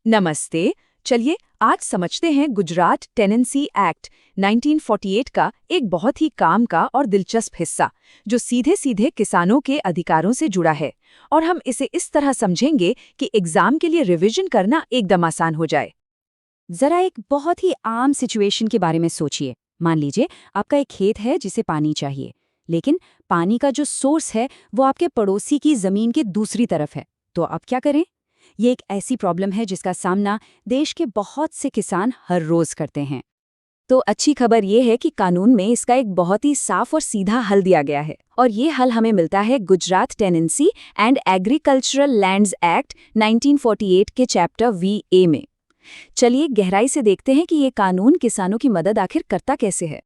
नमस्ते। चलिए आज समझते हैं गुजरात टेनेंसी एक्ट 1948 का एक बहुत ही काम का और दिलचस्प हिस्सा, जो सीधे सीधे किसानों के अधिकारों से जुड़ा है। और हम इसे इस तरह समझेंगे कि एग्जाम के लिए रिवीजन करना एकदम आसान हो जाए। जरा एक बहुत ही आम सिचुएशन के बारे में सोचिए। मान लीजिए आपका एक खेत है जिसे पानी चाहिए, लेकिन पानी का जो सोर्स है वो आपके पड़ोसी की जमीन के दूसरी तरफ है। तो आप क्या करें? ये एक ऐसी प्रॉब्लम है जिसका सामना देश के बहुत से किसान हर रोज करते हैं। तो अच्छी खबर ये है कि कानून में इसका एक बहुत ही साफ और सीधा हल दिया गया है, और ये हल हमें मिलता है Gujarat tenancy and agricultural lands act 1948 के चैप्टर VA में। चलिए गहराई से देखते हैं कि ये कानून किसानों की मदद आखिर करता कैसे है।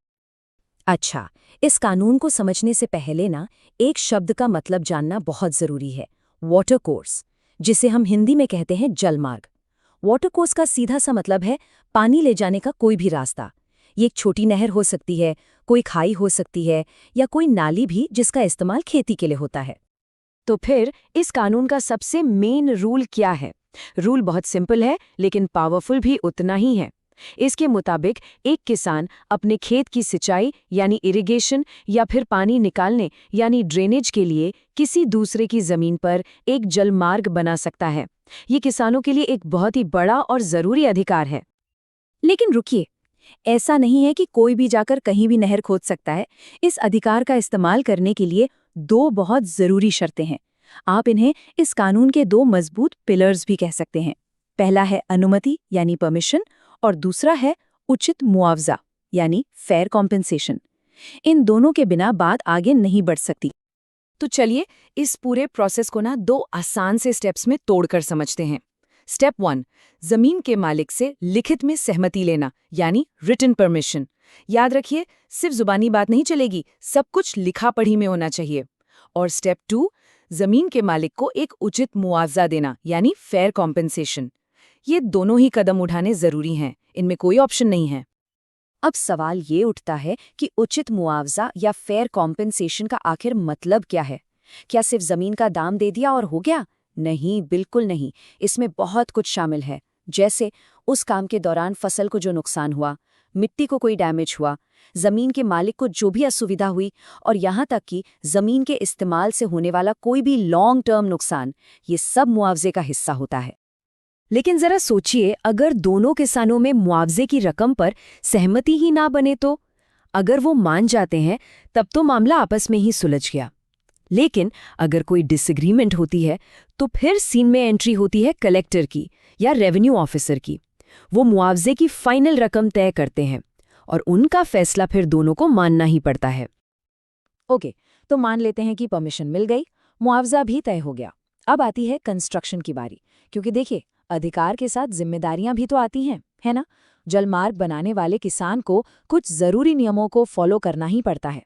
अच्छा, इस कानून को समझने से पहले एक शब्द का मतलब जानना बहुत जरूरी है। वाटर कोर्स, जिसे हम हिंदी में कहते हैं जलमार्ग। वाटर कोर्स का सीधा सा मतलब है पानी ले जाने का कोई भी रास्ता। ये एक छोटी नहर हो सकती है, कोई खाई हो सकती है, या कोई नाली भी जिसका इस्तेमाल खेती के लिए होता है। तो फिर इस कानून का सबसे मेन रूल क्या है? रूल बहुत सिंपल है, लेकिन पावरफुल भी उतना ही है। इसके मुताबिक एक किसान अपने खेत की सिंचाई यानी इरिगेशन या फिर पानी निकालने यानी ड्रेनेज के लिए किसी दूसरे की जमीन पर एक जलमार्ग बना सकता है। ये किसानों के लिए एक बहुत ही बड़ा और जरूरी अधिकार है। लेकिन रुकिए, ऐसा नहीं है कि कोई भी जाकर कहीं भी नहर खोद सकता है। इस अधिकार का इस्तेमाल करने के लिए दो बहुत जरूरी शर्तें हैं। आप इन्हें इस कानून के दो मजबूत पिलर्स भी कह सकते हैं। पहला है अनुमति यानी परमिशन, और दूसरा है उचित मुआवजा यानी फेयर कॉम्पेंसेशन। इन दोनों के बिना बात आगे नहीं बढ़ सकती। तो चलिए इस पूरे प्रोसेस को दो आसान से स्टेप्स में तोड़कर समझते हैं। स्टेप 1, जमीन के मालिक से लिखित में सहमति लेना यानी रिटन परमिशन। याद रखिए, सिर्फ जुबानी बात नहीं चलेगी, सब कुछ लिखा पढ़ी में होना चाहिए। और स्टेप 2, जमीन के मालिक को एक उचित मुआवजा देना यानी फेयर कॉम्पेंसेशन। ये दोनों ही कदम उठाने जरूरी हैं, इनमें कोई ऑप्शन नहीं है। अब सवाल ये उठता है कि उचित मुआवजा या फेयर कॉम्पेंसेशन का आखिर मतलब क्या है? क्या सिर्फ जमीन का दाम दे दिया और हो गया? नहीं, बिल्कुल नहीं। इसमें बहुत कुछ शामिल है। जैसे उस काम के दौरान फसल को जो नुकसान हुआ, मिट्टी को कोई डैमेज हुआ, जमीन के मालिक को जो भी असुविधा हुई, और यहाँ तक कि जमीन के इस्तेमाल से होने वाला कोई भी लॉन्ग टर्म नुकसान, ये सब मुआवजे का हिस्सा होता है। लेकिन जरा सोचिए, अगर दोनों किसानों में मुआवजे की रकम पर सहमति ही ना बने तो? अगर वो मान जाते हैं तब तो मामला आपस में ही सुलझ गया। लेकिन अगर कोई डिसएग्रीमेंट होती है तो फिर सीन में एंट्री होती है कलेक्टर की या रेवेन्यू ऑफिसर की। वो मुआवजे की फाइनल रकम तय करते हैं और उनका फैसला फिर दोनों को मानना ही पड़ता है। ओके, तो मान लेते हैं कि परमिशन मिल गई, मुआवजा भी तय हो गया। अब आती है कंस्ट्रक्शन की बारी, क्योंकि देखिए, अधिकार के साथ जिम्मेदारियां भी तो आती हैं, है ना? जलमार्ग बनाने वाले किसान को कुछ जरूरी नियमों को फॉलो करना ही पड़ता है।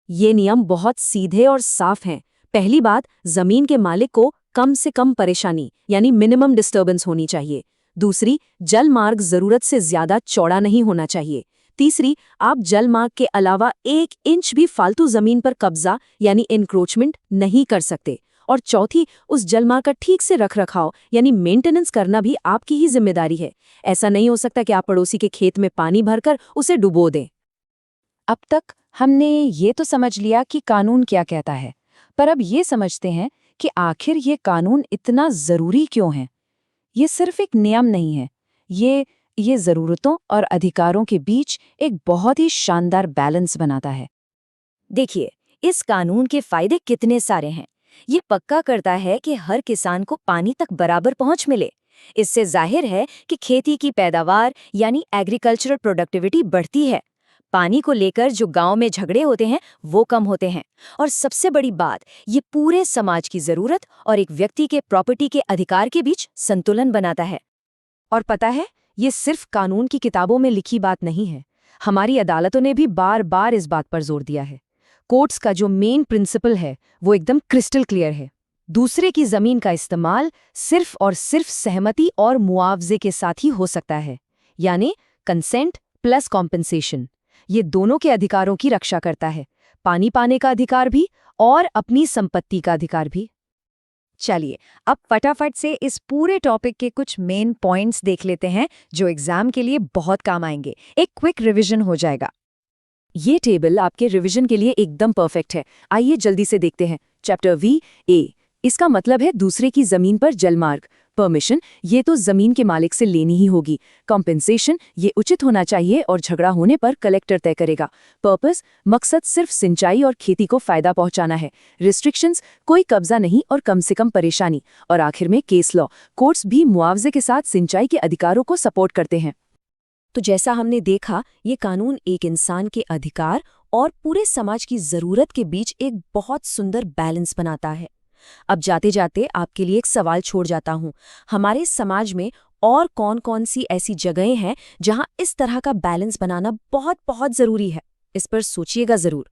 ये नियम बहुत सीधे और साफ हैं। पहली बात, जमीन के मालिक को कम से कम परेशानी यानी मिनिमम डिस्टर्बेंस होनी चाहिए। दूसरी, जलमार्ग जरूरत से ज्यादा चौड़ा नहीं होना चाहिए। तीसरी, आप जलमार्ग के अलावा 1 इंच भी फालतू जमीन पर कब्जा यानी इंक्रोचमेंट नहीं कर सकते। और चौथी, उस जलमार्ग का ठीक से रखरखाव यानी मेंटेनेंस करना भी आपकी ही जिम्मेदारी है। ऐसा नहीं हो सकता कि आप पड़ोसी के खेत में पानी भरकर उसे डुबो दें। अब तक हमने ये तो समझ लिया कि कानून क्या कहता है, पर अब ये समझते हैं कि आखिर ये कानून इतना जरूरी क्यों है। ये सिर्फ एक नियम नहीं है, ये जरूरतों और अधिकारों के बीच एक बहुत ही शानदार बैलेंस बनाता है। देखिए, इस कानून के फायदे कितने सारे हैं। ये पक्का करता है कि हर किसान को पानी तक बराबर पहुंच मिले। इससे जाहिर है कि खेती की पैदावार यानी एग्रीकल्चरल प्रोडक्टिविटी बढ़ती है। पानी को लेकर जो गांव में झगड़े होते हैं वो कम होते हैं। और सबसे बड़ी बात, ये पूरे समाज की जरूरत और एक व्यक्ति के प्रॉपर्टी के अधिकार के बीच संतुलन बनाता है। और पता है, ये सिर्फ कानून की किताबों में लिखी बात नहीं है। हमारी अदालतों ने भी बार बार इस बात पर जोर दिया है। कोर्ट्स का जो मेन प्रिंसिपल है वो एकदम क्रिस्टल क्लियर है। दूसरे की जमीन का इस्तेमाल सिर्फ और सिर्फ सहमति और मुआवजे के साथ ही हो सकता है, यानी कंसेंट प्लस कॉम्पेंसेशन। ये दोनों के अधिकारों की रक्षा करता है, पानी पाने का अधिकार भी और अपनी संपत्ति का अधिकार भी। चलिए अब फटाफट से इस पूरे टॉपिक के कुछ मेन पॉइंट्स देख लेते हैं जो एग्जाम के लिए बहुत काम आएंगे। एक क्विक रिवीजन हो जाएगा। ये टेबल आपके रिवीजन के लिए एकदम परफेक्ट है। आइए जल्दी से देखते हैं। चैप्टर वी ए, इसका मतलब है दूसरे की जमीन पर जलमार्ग। परमिशन, ये तो जमीन के मालिक से लेनी ही होगी। कॉम्पेंसेशन, ये उचित होना चाहिए और झगड़ा होने पर कलेक्टर तय करेगा। पर्पस, मकसद सिर्फ सिंचाई और खेती को फायदा पहुंचाना है। रिस्ट्रिक्शंस, कोई कब्जा नहीं और कम से कम परेशानी। और आखिर में केस लॉ, कोर्ट्स भी मुआवजे के साथ सिंचाई के अधिकारों को सपोर्ट करते हैं। तो जैसा हमने देखा, ये कानून एक इंसान के अधिकार और पूरे समाज की जरूरत के बीच एक बहुत सुंदर बैलेंस बनाता है। अब जाते जाते आपके लिए एक सवाल छोड़ जाता हूँ। हमारे समाज में और कौन-कौन सी ऐसी जगहें हैं जहाँ इस तरह का बैलेंस बनाना बहुत बहुत जरूरी है? इस पर सोचिएगा जरूर।